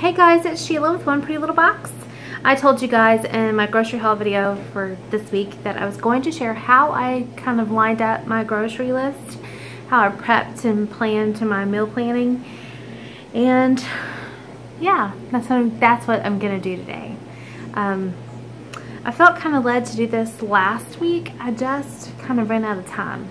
Hey guys, it's Sheila with One Pretty Little Box. I told you guys in my grocery haul video for this week that I was going to share how I kind of lined up my grocery list, how I prepped and planned to my meal planning, and yeah, that's what I'm gonna do today. I felt kind of led to do this last week. I just kind of ran out of time,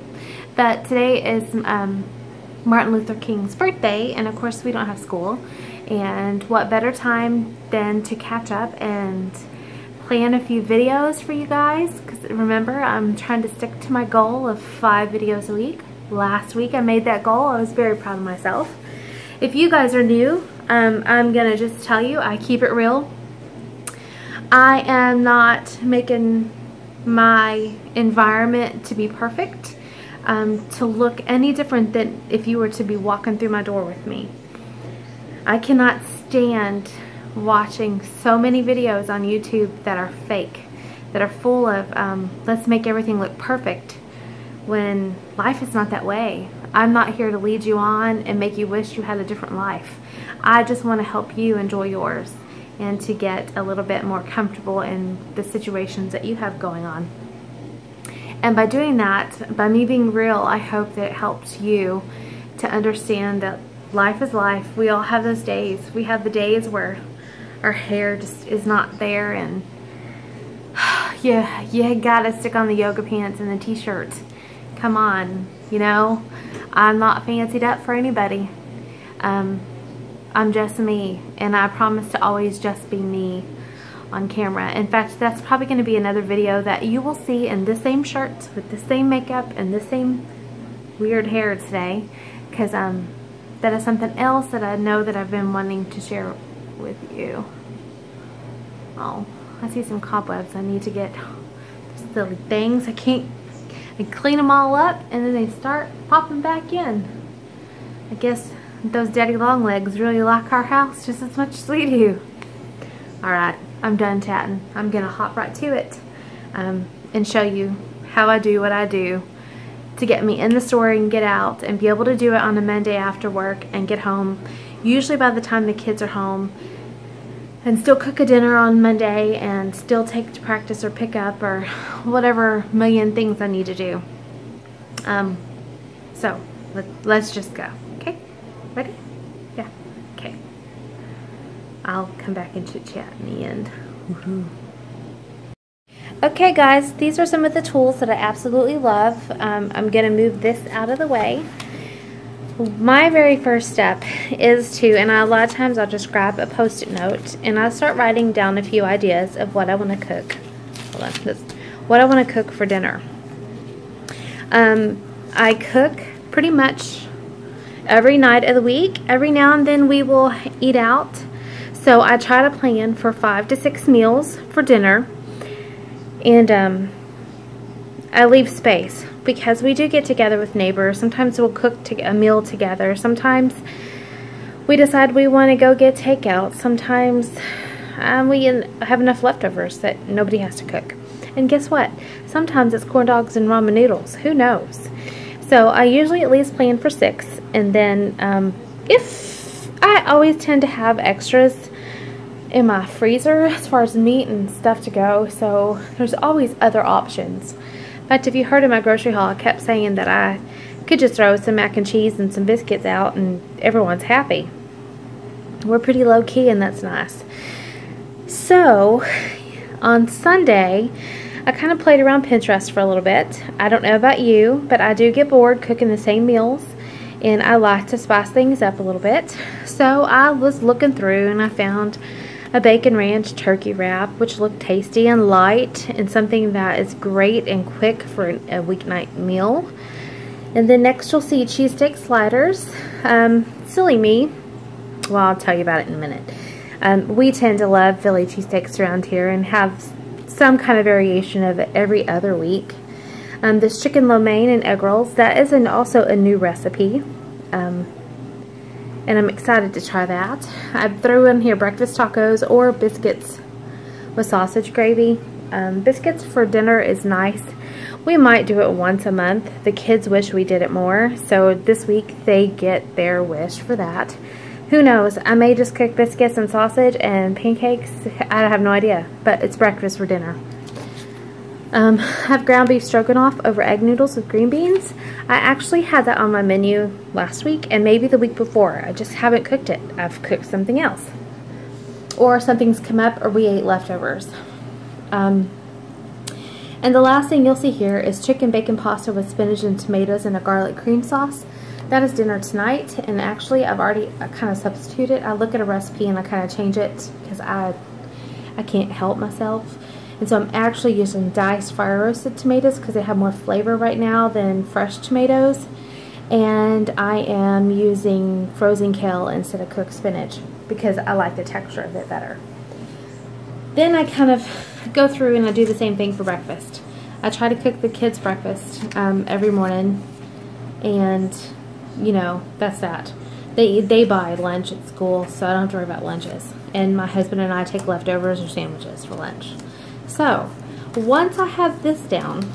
but today is Martin Luther King's birthday, and of course we don't have school. And what better time than to catch up and plan a few videos for you guys, because remember, I'm trying to stick to my goal of 5 videos a week. Last week I made that goal. I was very proud of myself. If you guys are new, I'm gonna just tell you, I keep it real. I am not making my environment to be perfect, to look any different than if you were to be walking through my door with me. I cannot stand watching so many videos on YouTube that are fake, that are full of let's make everything look perfect, when life is not that way. I'm not here to lead you on and make you wish you had a different life. I just want to help you enjoy yours and to get a little bit more comfortable in the situations that you have going on. And by doing that, by me being real, I hope that it helps you to understand that life is life. We all have those days. We have the days where our hair just is not there, and you gotta stick on the yoga pants and the t-shirt. Come on, you know, I'm not fancied up for anybody. I'm just me, and I promise to always just be me on camera. In fact, that's probably going to be another video that you will see in the same shirt with the same makeup and the same weird hair today, because that is something else that I know that I've been wanting to share with you. Oh, I see some cobwebs. I need to get silly things. I clean them all up and then they start popping back in. I guess those daddy long legs really like our house just as much as we do. Alright, I'm done chatting. I'm gonna hop right to it and show you how I do what I do to get me in the store and get out and be able to do it on a Monday after work and get home usually by the time the kids are home, and still cook a dinner on Monday and still take to practice or pick up or whatever million things I need to do. So let's just go. Okay, ready? Yeah. Okay, I'll come back and chit chat in the end. Okay guys, these are some of the tools that I absolutely love. I'm going to move this out of the way. My very first step is to, and a lot of times I'll just grab a post-it note and I'll start writing down a few ideas of what I want to cook. Hold on, what I want to cook for dinner. I cook pretty much every night of the week. Every now and then we will eat out. So I try to plan for 5 to 6 meals for dinner. And I leave space because we do get together with neighbors. Sometimes we'll cook a meal together. Sometimes we decide we want to go get takeout. Sometimes we have enough leftovers that nobody has to cook. And guess what? Sometimes it's corn dogs and ramen noodles. Who knows? So I usually at least plan for 6. And then if I always tend to have extras in my freezer as far as meat and stuff to go, so there's always other options. In fact, if you heard in my grocery haul, I kept saying that I could just throw some mac and cheese and some biscuits out and everyone's happy. We're pretty low key and that's nice. So on Sunday I kind of played around Pinterest for a little bit. I don't know about you, but I do get bored cooking the same meals and I like to spice things up a little bit. So I was looking through and I found a bacon ranch turkey wrap, which looked tasty and light and something that is great and quick for a weeknight meal. And then next you'll see cheesesteak sliders. Silly me. Well, I'll tell you about it in a minute. We tend to love Philly cheesesteaks around here and have some kind of variation of it every other week. This chicken lo mein and egg rolls, that is also a new recipe. And I'm excited to try that. I threw in here breakfast tacos or biscuits with sausage gravy. Biscuits for dinner is nice. We might do it once a month. The kids wish we did it more, so this week they get their wish for that. Who knows? I may just cook biscuits and sausage and pancakes. I have no idea, but it's breakfast for dinner. I have ground beef stroganoff over egg noodles with green beans. I actually had that on my menu last week and maybe the week before. I just haven't cooked it. I've cooked something else. Or something's come up or we ate leftovers. And the last thing you'll see here is chicken bacon pasta with spinach and tomatoes and a garlic cream sauce. That is dinner tonight, and actually I've already kind of substituted. I look at a recipe and I kind of change it because I can't help myself. And so I'm actually using diced fire roasted tomatoes because they have more flavor right now than fresh tomatoes. And I am using frozen kale instead of cooked spinach because I like the texture of it better. Then I kind of go through and I do the same thing for breakfast. I try to cook the kids' breakfast every morning, and you know, that's that. They buy lunch at school, so I don't have to worry about lunches. And my husband and I take leftovers or sandwiches for lunch. So once I have this down,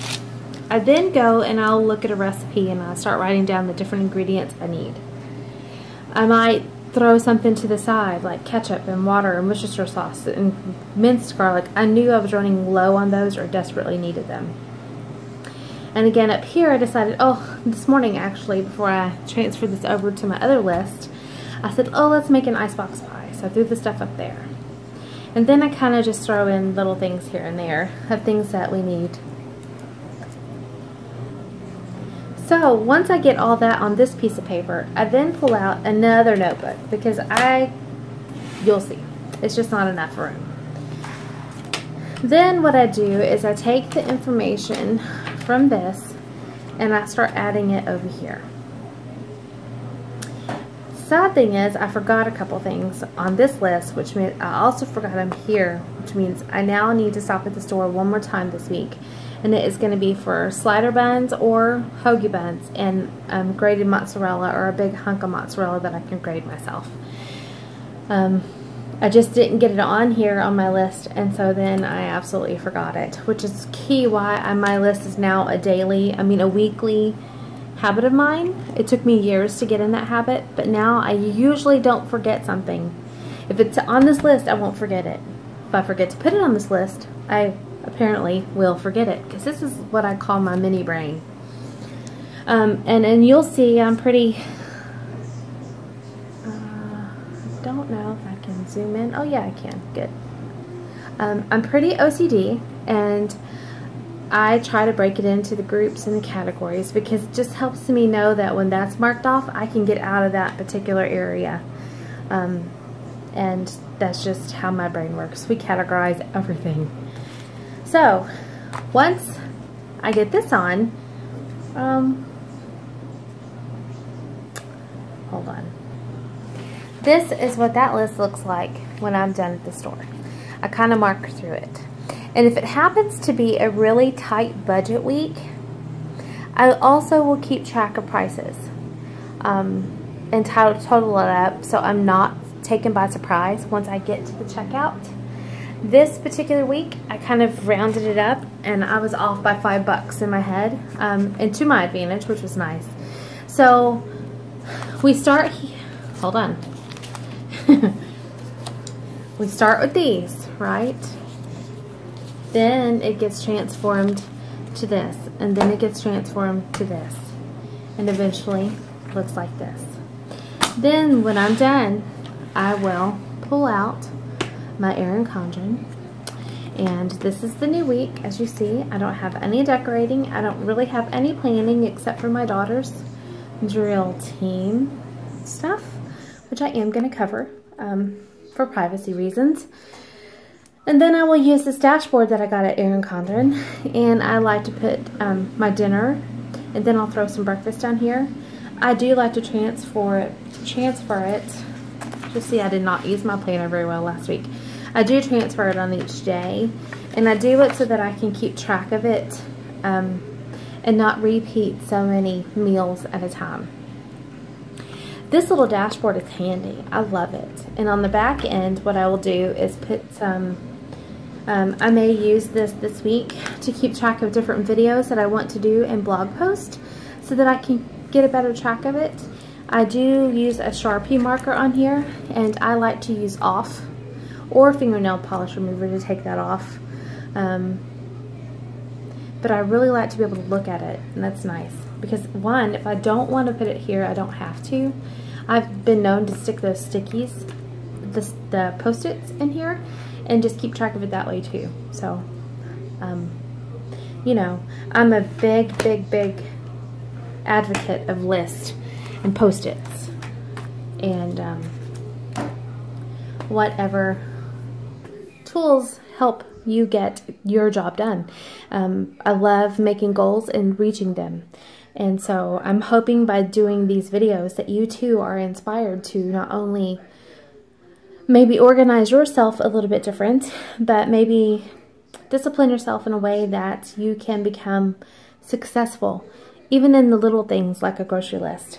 I then go and I'll look at a recipe and I'll start writing down the different ingredients I need. I might throw something to the side like ketchup and water and Worcestershire sauce and minced garlic. I knew I was running low on those or desperately needed them. And again up here I decided, oh, this morning actually, before I transferred this over to my other list, I said, oh, let's make an icebox pie. So I threw the stuff up there. And then I kind of just throw in little things here and there of things that we need. So once I get all that on this piece of paper, I then pull out another notebook because you'll see, it's just not enough room. Then what I do is I take the information from this and I start adding it over here. Sad thing is I forgot a couple things on this list, which means I also forgot them here, which means I now need to stop at the store one more time this week, and it is going to be for slider buns or hoagie buns and grated mozzarella or a big hunk of mozzarella that I can grate myself. I just didn't get it on here on my list, and so then I absolutely forgot it, which is key why my list is now a weekly habit of mine. It took me years to get in that habit, but now I usually don't forget something. If it's on this list, I won't forget it. If I forget to put it on this list, I apparently will forget it, because this is what I call my mini brain. And you'll see I'm pretty, I don't know if I can zoom in. Oh yeah, I can. Good. I'm pretty OCD, and I try to break it into the groups and the categories because it just helps me know that when that's marked off, I can get out of that particular area. And that's just how my brain works. We categorize everything. So once I get this on, hold on. This is what that list looks like when I'm done at the store. I kind of mark through it. And if it happens to be a really tight budget week, I also will keep track of prices and total it up so I'm not taken by surprise once I get to the checkout. This particular week, I kind of rounded it up and I was off by $5 in my head, and to my advantage, which was nice. So we start, hold on. We start with these, right? Then it gets transformed to this, and then it gets transformed to this, and eventually looks like this. Then when I'm done, I will pull out my Erin Condren, and this is the new week. As you see, I don't have any decorating. I don't really have any planning except for my daughter's drill team stuff, which I am going to cover for privacy reasons. And then I will use this dashboard that I got at Erin Condren, and I like to put my dinner, and then I'll throw some breakfast down here. I do like to transfer it. Just see, I did not use my planner very well last week. I do transfer it on each day, and I do it so that I can keep track of it and not repeat so many meals at a time. This little dashboard is handy. I love it. And on the back end, what I will do is put some, I may use this week to keep track of different videos that I want to do and blog post so that I can get a better track of it. I do use a Sharpie marker on here, and I like to use off or fingernail polish remover to take that off. But I really like to be able to look at it, and that's nice. Because one, if I don't want to put it here, I don't have to. I've been known to stick those stickies, the Post-its in here, and just keep track of it that way too. So, you know, I'm a big advocate of lists and Post-its and whatever tools help you get your job done. I love making goals and reaching them. And so I'm hoping by doing these videos that you too are inspired to not only maybe organize yourself a little bit different, but maybe discipline yourself in a way that you can become successful, even in the little things like a grocery list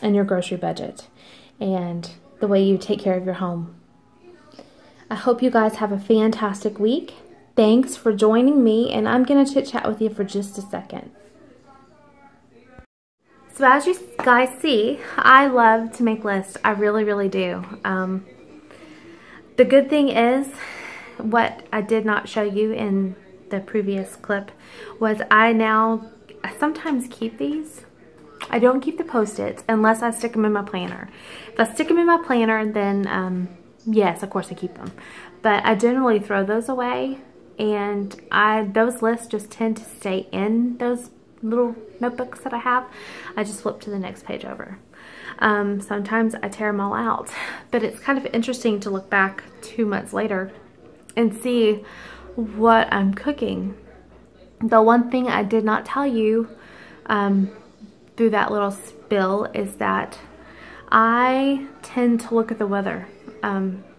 and your grocery budget and the way you take care of your home. I hope you guys have a fantastic week. Thanks for joining me, and I'm going to chit chat with you for just a second. So as you guys see, I love to make lists. I really do. The good thing is, what I did not show you in the previous clip was I sometimes keep these. I don't keep the Post-its unless I stick them in my planner. If I stick them in my planner, then yes, of course I keep them. But I generally throw those away, and those lists just tend to stay in those little notebooks that I have. I just flip to the next page over. Sometimes I tear them all out, but it's kind of interesting to look back 2 months later and see what I'm cooking. The one thing I did not tell you through that little spill is that I tend to look at the weather.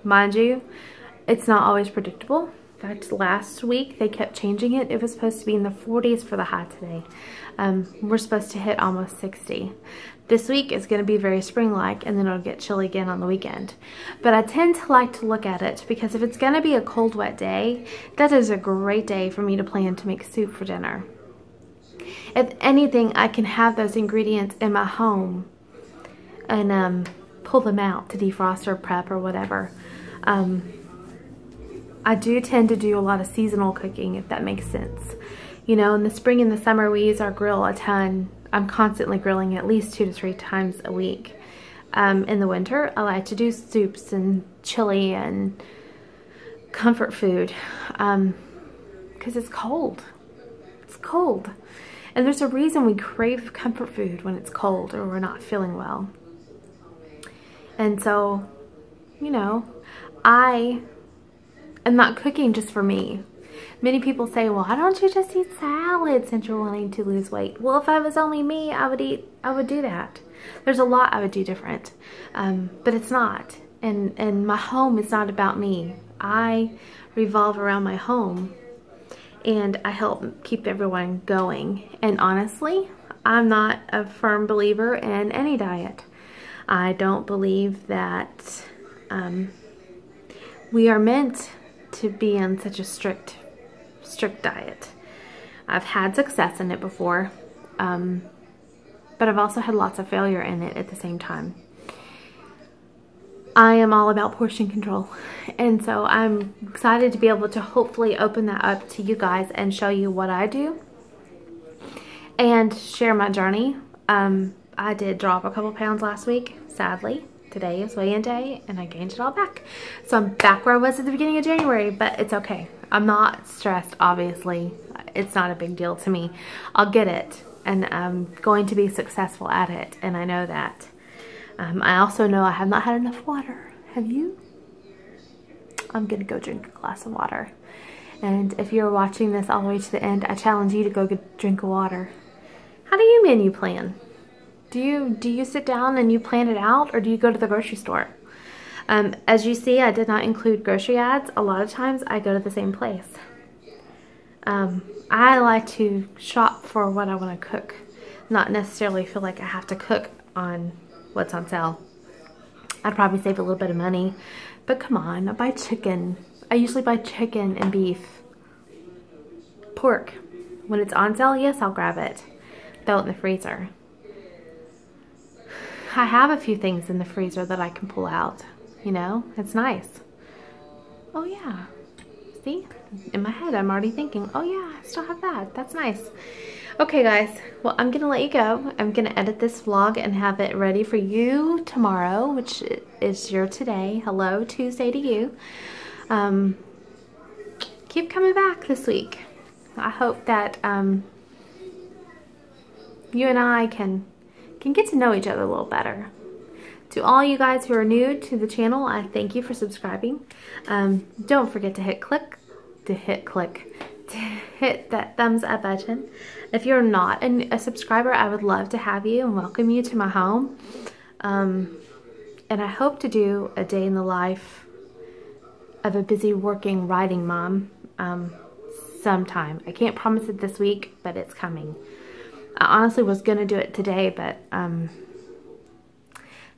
Mind you, it's not always predictable. In fact, last week they kept changing it. It was supposed to be in the 40s for the high today. We're supposed to hit almost 60. This week is going to be very spring-like, and then it'll get chilly again on the weekend. But I tend to like to look at it because if it's going to be a cold, wet day, that is a great day for me to plan to make soup for dinner. If anything, I can have those ingredients in my home and pull them out to defrost or prep or whatever. I do tend to do a lot of seasonal cooking, if that makes sense. You know, in the spring and the summer, we use our grill a ton. I'm constantly grilling at least 2 to 3 times a week. In the winter, I like to do soups and chili and comfort food because it's cold. It's cold. And there's a reason we crave comfort food when it's cold or we're not feeling well. And so, you know, I am not cooking just for me. Many people say, well, why don't you just eat salad since you're wanting to lose weight? Well, if I was only me, I would do that. There's a lot I would do different, but it's not. And my home is not about me. I revolve around my home, and I help keep everyone going. And honestly, I'm not a firm believer in any diet. I don't believe that we are meant to be on such a strict diet. I've had success in it before, but I've also had lots of failure in it at the same time. I am all about portion control, and so I'm excited to be able to hopefully open that up to you guys and show you what I do and share my journey. I did drop a couple pounds last week, sadly. Today is weigh-in day, and I gained it all back. So I'm back where I was at the beginning of January, but it's okay. I'm not stressed, obviously. It's not a big deal to me. I'll get it, and I'm going to be successful at it, and I know that. I also know I have not had enough water. Have you? I'm gonna go drink a glass of water. And if you're watching this all the way to the end, I challenge you to go drink water. How do you menu plan? Do you sit down and you plan it out, or do you go to the grocery store? As you see, I did not include grocery ads. A lot of times I go to the same place. I like to shop for what I want to cook, not necessarily feel like I have to cook on what's on sale. I'd probably save a little bit of money, but come on, I buy chicken. I usually buy chicken and beef. Pork. When it's on sale, yes, I'll grab it. Throw it in the freezer. I have a few things in the freezer that I can pull out. You know, it's nice. Oh yeah, see? In my head, I'm already thinking, oh yeah, I still have that. That's nice. Okay guys, well, I'm gonna let you go. I'm gonna edit this vlog and have it ready for you tomorrow, which is your today. Hello, Tuesday to you. Keep coming back this week. I hope that you and I can get to know each other a little better. To all you guys who are new to the channel, I thank you for subscribing. Don't forget to hit that thumbs up button. If you're not a subscriber, I would love to have you and welcome you to my home. And I hope to do a day in the life of a busy working writing mom sometime. I can't promise it this week, but it's coming. I honestly was gonna do it today, but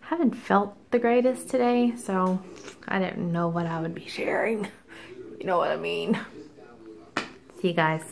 haven't felt the greatest today, so I didn't know what I would be sharing. You know what I mean. See you guys.